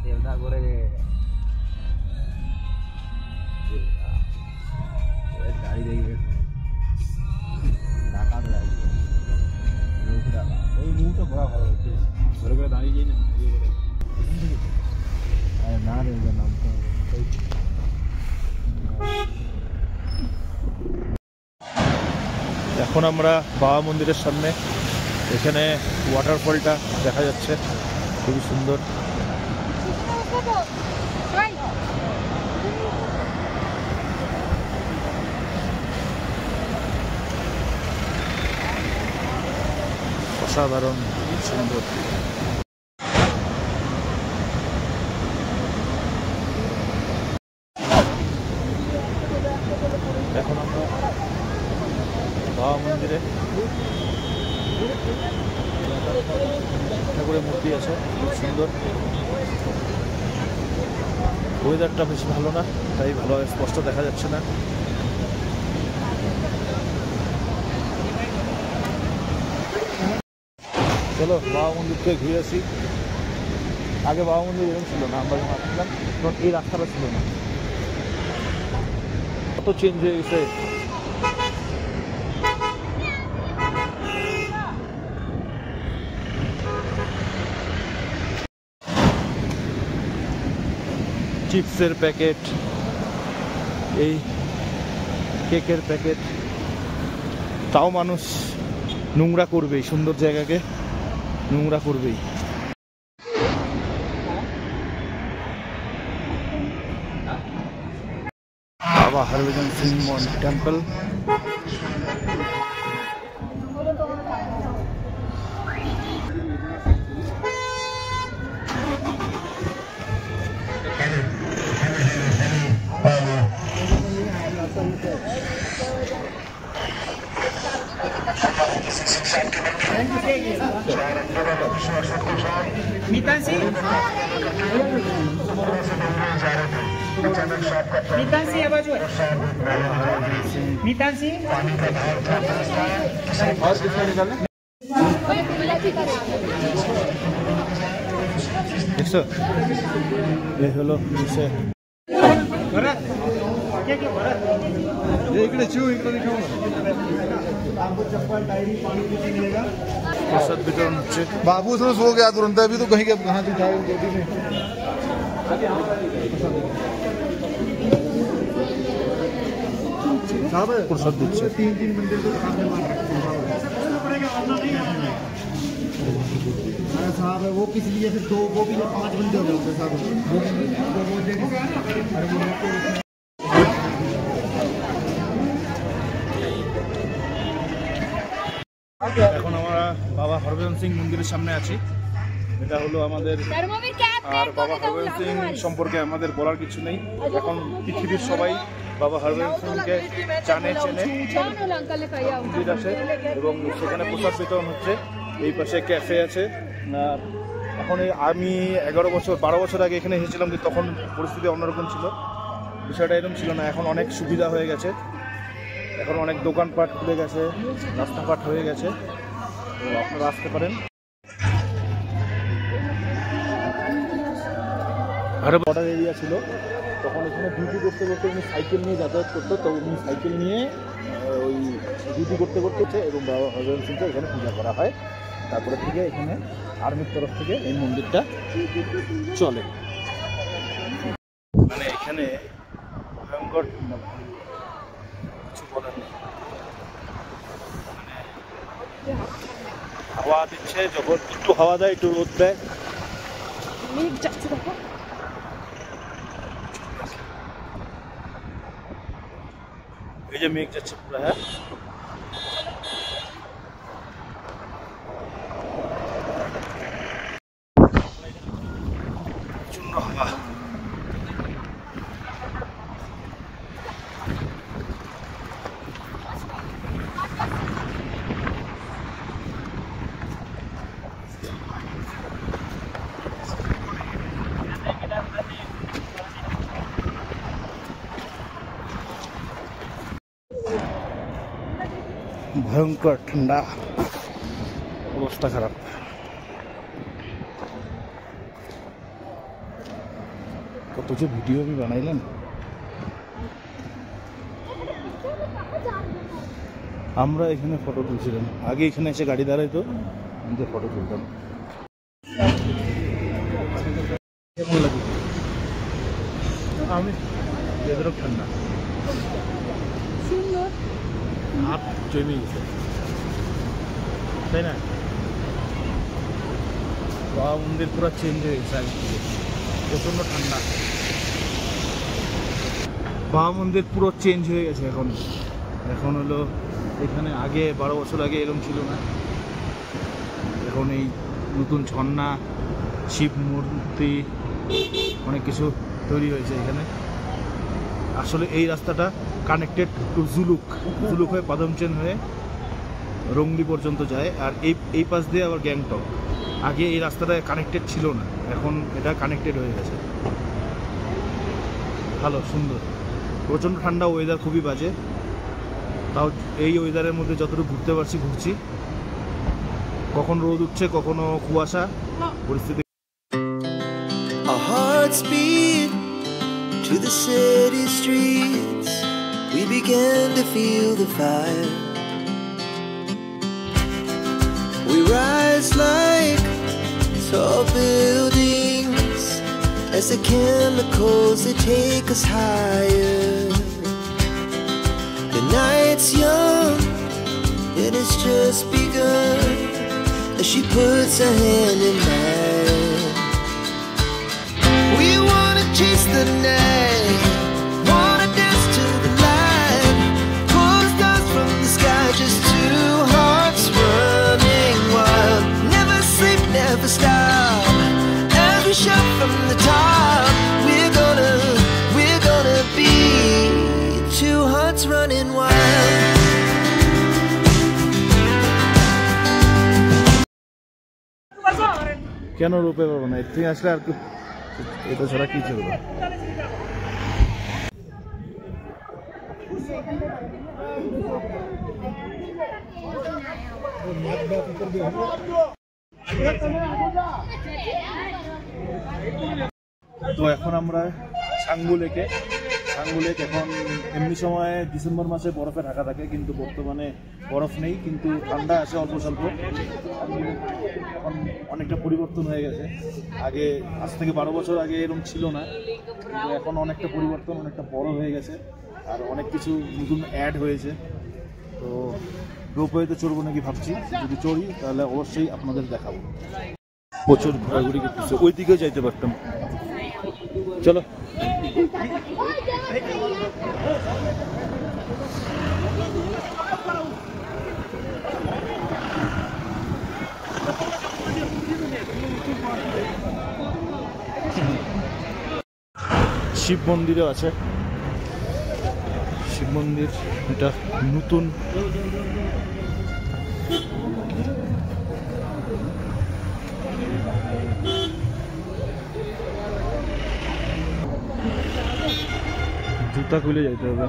দেবদা করে গাড়ি দেখবে টাকা লাগবে লোকটা ওই মুখটা বড় ভালো হচ্ছে ধরে করে দাঁড়িয়ে যাই না না রে নামটা এখন আমরা বাবা মন্দিরের সামনে, এখানে ওয়াটারফলটা দেখা যাচ্ছে, খুবই সুন্দর। অসাধারণ সুন্দর। এখন আমরা বাবা মন্দিরে ঠাকুরের মূর্তি আছে, খুব সুন্দর। ওয়েদারটা বেশি ভালো না, তাই ভালোভাবে স্পষ্ট দেখা যাচ্ছে না। চলো বাবা মন্দির থেকে ঘুরে আসি। আগে বাবা মন্দির এরকম ছিল না, আমরা যখন আসছিলাম তখন এই রাস্তাটা ছিল না, কত চেঞ্জ হয়ে গেছে। চিপসের প্যাকেট, এই কেকের প্যাকেট, তাও মানুষ নোংরা করবেই, সুন্দর জায়গাকে নোংরা করবেই। বাবা হরভজন সিং টেম্পল। দেখছো এই হলো प्रसाद वितरण होच्छे। बाबू उसमें सो गया तुरंत, अभी तो कहीं के कहाँ दिखाए गोदी में। प्रसाद दिच्छे। 3 मंदिर को सामने मान रखते हैं साहब, वो किस लिए फिर 2 वो भी 5 बंदे हो गए साहब, এখন আমরা বাবা হরভজন সিং মন্দিরের সামনে আছি। এটা হলো আমাদের, আর বাবা হরভজন সিং সম্পর্কে আমাদের বলার কিছু নেই। এখন পৃথিবীর সবাই বাবা হরভজন সিংকে জানে, চেনে, মন্দির আসে এবং সেখানে প্রসাদ বিতরণ হচ্ছে। এই পাশে ক্যাফে আছে। এখন আমি 12 বছর আগে এখানে এসেছিলাম, কিন্তু তখন পরিস্থিতি অন্যরকম ছিল, বিষয়টা এরকম ছিল না। এখন অনেক সুবিধা হয়ে গেছে, এখন অনেক দোকানপাট খুলে গেছে, রাস্তাঘাট হয়ে গেছে, তো আপনারা আসতে পারেন। আরো বর্ডার এরিয়া ছিল, তখন এখানে ডিউটি করতে করতে উনি সাইকেল নিয়ে যাতায়াত করতো, তো উনি সাইকেল নিয়ে ওই ডিউটি করতে করতে এবং বাবা হরভজন সিংকে এখানে পূজা করা হয়। তারপরে থেকে এখানে আর্মির তরফ থেকে এই মন্দিরটা চলে। মানে এখানে ভয়ঙ্কর কিছু বলার নেই, হাওয়া দিচ্ছে, যখন একটু হাওয়া দেয় একটু রোদ দেয়। এই যে মেঘ যাচ্ছে পুরো, হ্যাঁ প্রচন্ড হাওয়া। ভয়ঙ্কর ঠান্ডা, অবস্থা খারাপ। কত যে ভিডিও আমি বানাইলাম। আমরা এখানে ফটো তুলছিলাম, আগে এখানে এসে গাড়ি দাঁড়াইতো, আমাদের ফটো তুলতাম। কেমন লাগে? আমি বেদরক ঠান্ডা, হাত জমে গেছে, তাই না? বাবা মন্দির পুরো চেঞ্জ হয়ে গেছে আগে থেকে, প্রচণ্ড ঠান্ডা। বাবা মন্দির পুরো চেঞ্জ হয়ে গেছে এখন। এখন হলো এখানে আগে 12 বছর আগে এরকম ছিল না, এখন এই নতুন ঝর্ণা, শিব মূর্তি, অনেক কিছু তৈরি হয়েছে এখানে। আসলে এই রাস্তাটা কানেক্টেড টু জুলুক হয়ে পাদমচেন হয়ে রংলি পর্যন্ত যায়, আর এই পাশ দিয়ে আবার গ্যাংটক। আগে এই রাস্তাটা কানেক্টেড ছিল না, এখন এটা কানেক্টেড হয়ে গেছে। ভালো, সুন্দর। প্রচণ্ড ঠান্ডা, ওয়েদার খুবই বাজে, তাও এই ওয়েদারের মধ্যে যতটুকু ঘুরতে পারছি ঘুরছি। কখন রোদ উঠছে, কখনো কুয়াশা, পরিস্থিতি। Our hearts beat to the city streets. We began to feel the fire. We rise like tall buildings as the chemicals, they take us higher. The night's young and it's just begun as she puts her hand in mine. We wanna chase the night, wanna dance to the light, pull stars from the sky, just two hearts running wild. Never sleep, never stop, as we shout from the top. We're gonna be two hearts running wild. কেন রূপে পাবো না? তুমি আসলে আর এটা ছাড়া কি চলবে? তো এখন আমরা ছাঙ্গু লেকে, এখন এমনি সময় ডিসেম্বর মাসে বরফে ঢাকা থাকে, কিন্তু বর্তমানে বরফ নেই, কিন্তু ঠান্ডা আছে অল্প স্বল্প। এখন অনেকটা পরিবর্তন হয়ে গেছে, আগে আজ থেকে 12 বছর আগে এরকম ছিল না, কিন্তু এখন অনেকটা পরিবর্তন, অনেকটা বড় হয়ে গেছে, আর অনেক কিছু নতুন অ্যাড হয়েছে। তো রোপওয়েতে চড়বো নাকি ভাবছি, যদি চড়ি তাহলে অবশ্যই আপনাদের দেখাবো। প্রচুর ঘোরাঘুরি করতেছে, ওই দিকেও যাইতে পারতাম। চলো। শিব মন্দিরও আছে, শিব মন্দির এটা নতুন। জুতা খুলে যাইতে হবে।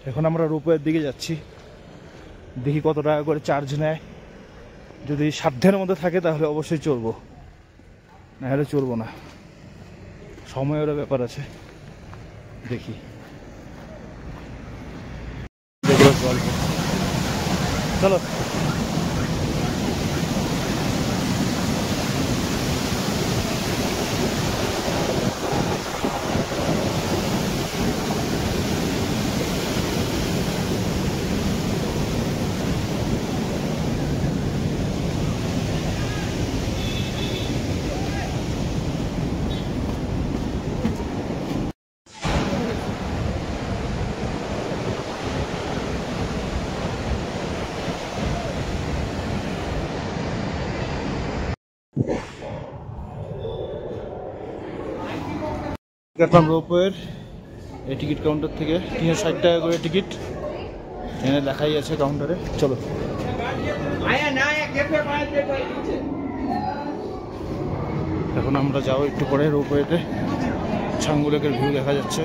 এখন আমরা রোপওয়ের দিকে যাচ্ছি, দেখি কত টাকা করে চার্জ নেয়। যদি সাধ্যের মধ্যে থাকে তাহলে অবশ্যই চড়বো, না হলে চড়বো না। সময়েরও ব্যাপার আছে, দেখি। চলো। কাটলাম রোপওয়ের এই টিকিট কাউন্টার থেকে 360 টাকা করে টিকিট, এখানে লেখাই আছে কাউন্টারে। চলো। এখন আমরা যাবো একটু পরে রোপওয়েতে। ছাঙ্গু লেকের ভিউ দেখা যাচ্ছে।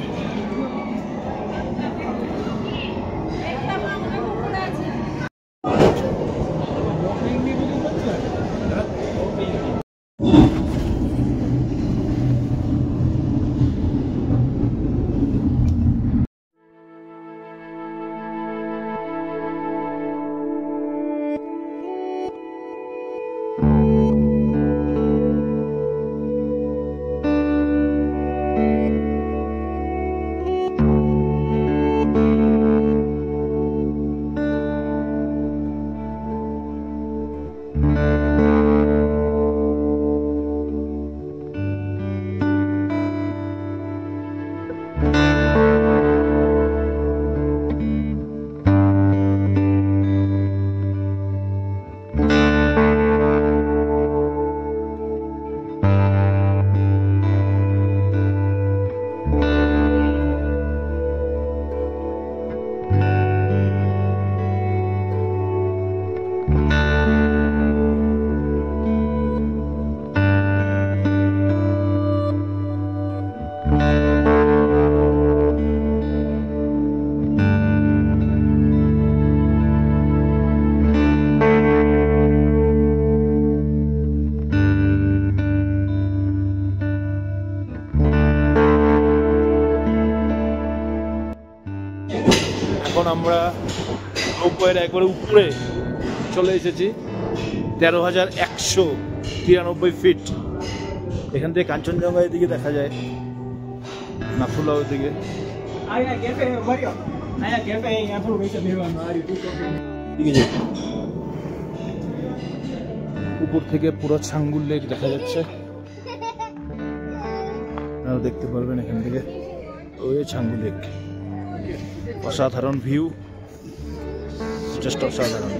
এখন আমরা নৌকোয়ের একবারে উপরে চলে এসেছি, 13,193 ফিট। এখান থেকে কাঞ্চনজঙ্ঘা এদিকে দেখা যায়, নাথুলা ওইদিকে। উপর থেকে পুরো ছাঙ্গুর লেক দেখা যাচ্ছে, আপনারা দেখতে পারবেন এখান থেকে। ওই ছাঙ্গু লেক, অসাধারণ ভিউ, জাস্ট অসাধারণ।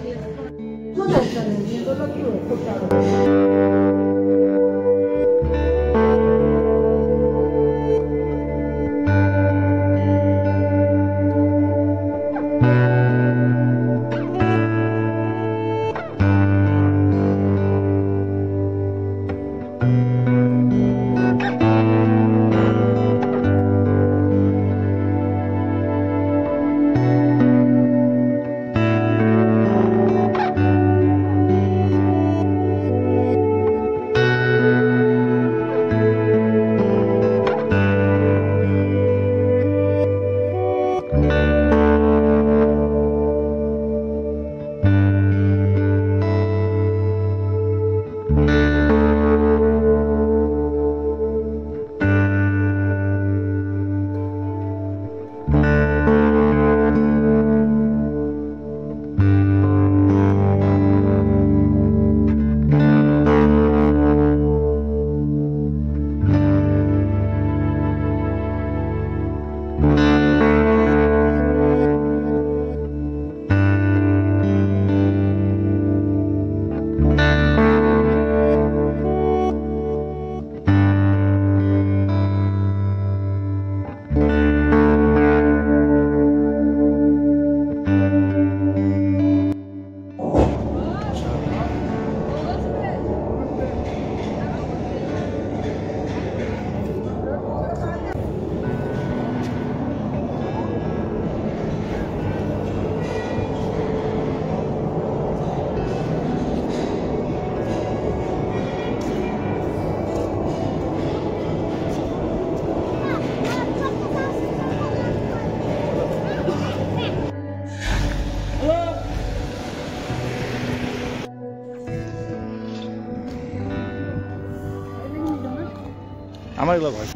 আমার এগুলো ভয়,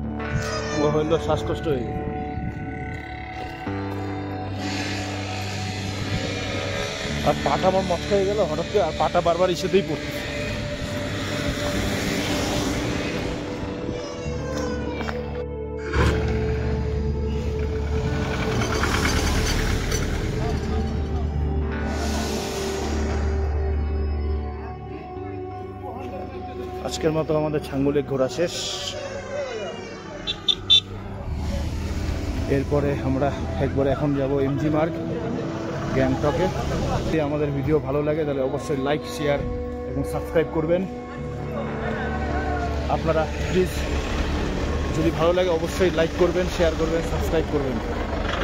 ও হইল শ্বাসকষ্ট হয়ে গেছে। আর পাটা আমার নষ্ট হয়ে গেল হঠাৎ করে, আর পাটা বারবার ইসেতেই পড়ছে। আজকের মতো আমাদের ছাঙ্গু লেক ঘোরা শেষ। এরপরে আমরা একবারে এখন যাব এমজি মার্গ গ্যাংটকে। যদি আমাদের ভিডিও ভালো লাগে তাহলে অবশ্যই লাইক, শেয়ার এবং সাবস্ক্রাইব করবেন। আপনারা প্লিজ যদি ভালো লাগে অবশ্যই লাইক করবেন, শেয়ার করবেন, সাবস্ক্রাইব করবেন।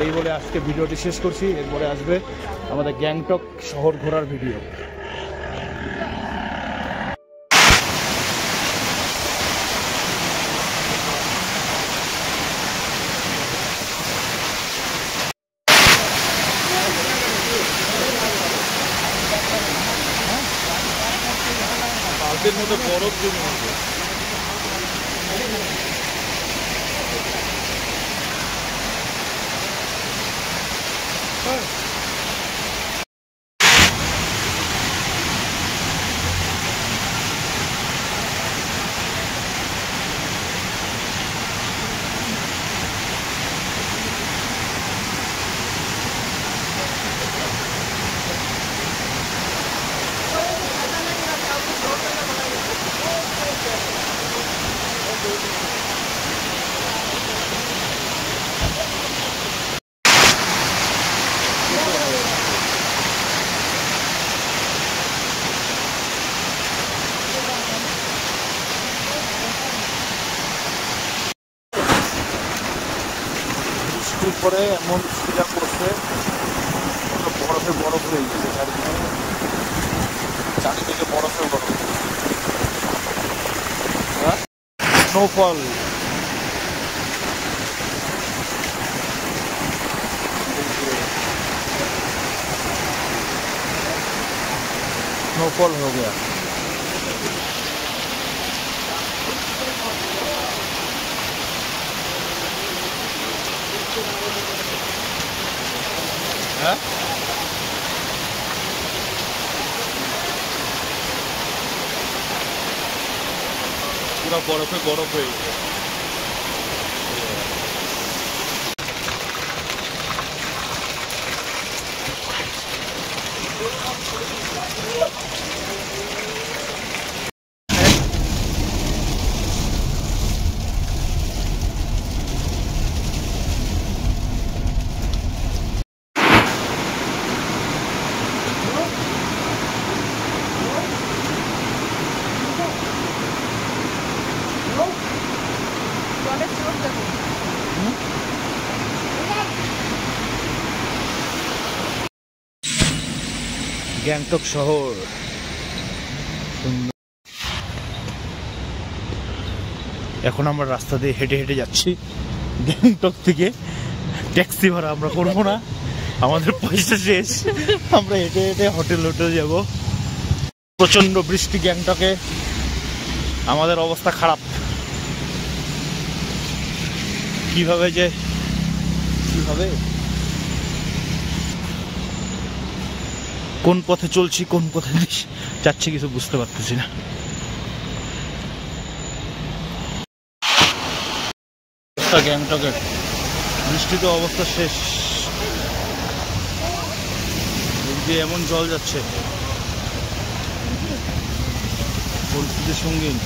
এই বলে আজকে ভিডিওটি শেষ করছি। এরপরে আসবে আমাদের গ্যাংটক শহর ঘোরার ভিডিও। বালতির মধ্যে বরফ জমে আছে। বৃষ্টির পরে এমন সুবিধা করছে, বরফে বরফ হয়ে গেছে চারিদিকে, চারিদিকে বরফে বরফ। স্নোফল स्नोफॉल हो गया। है? पूरा बरफे बरफ हो गया। গ্যাংটক শহর এখন আমরা রাস্তা দিয়ে হেঁটে হেঁটে যাচ্ছি। গ্যাংটক থেকে ট্যাক্সি ভাড়া আমরা করবো না, আমাদের পয়সা শেষ। আমরা হেঁটে হেঁটে হোটেল যাব। প্রচন্ড বৃষ্টি গ্যাংটকে, আমাদের অবস্থা খারাপ। কিভাবে কোন পথে চলছি, কোন পথে যাচ্ছি কিছু বুঝতে পারতেছি না। গ্যাংটকের বৃষ্টিতে অবস্থা শেষ, এমন জল যাচ্ছে, পরিস্থিতি সঙ্গীন।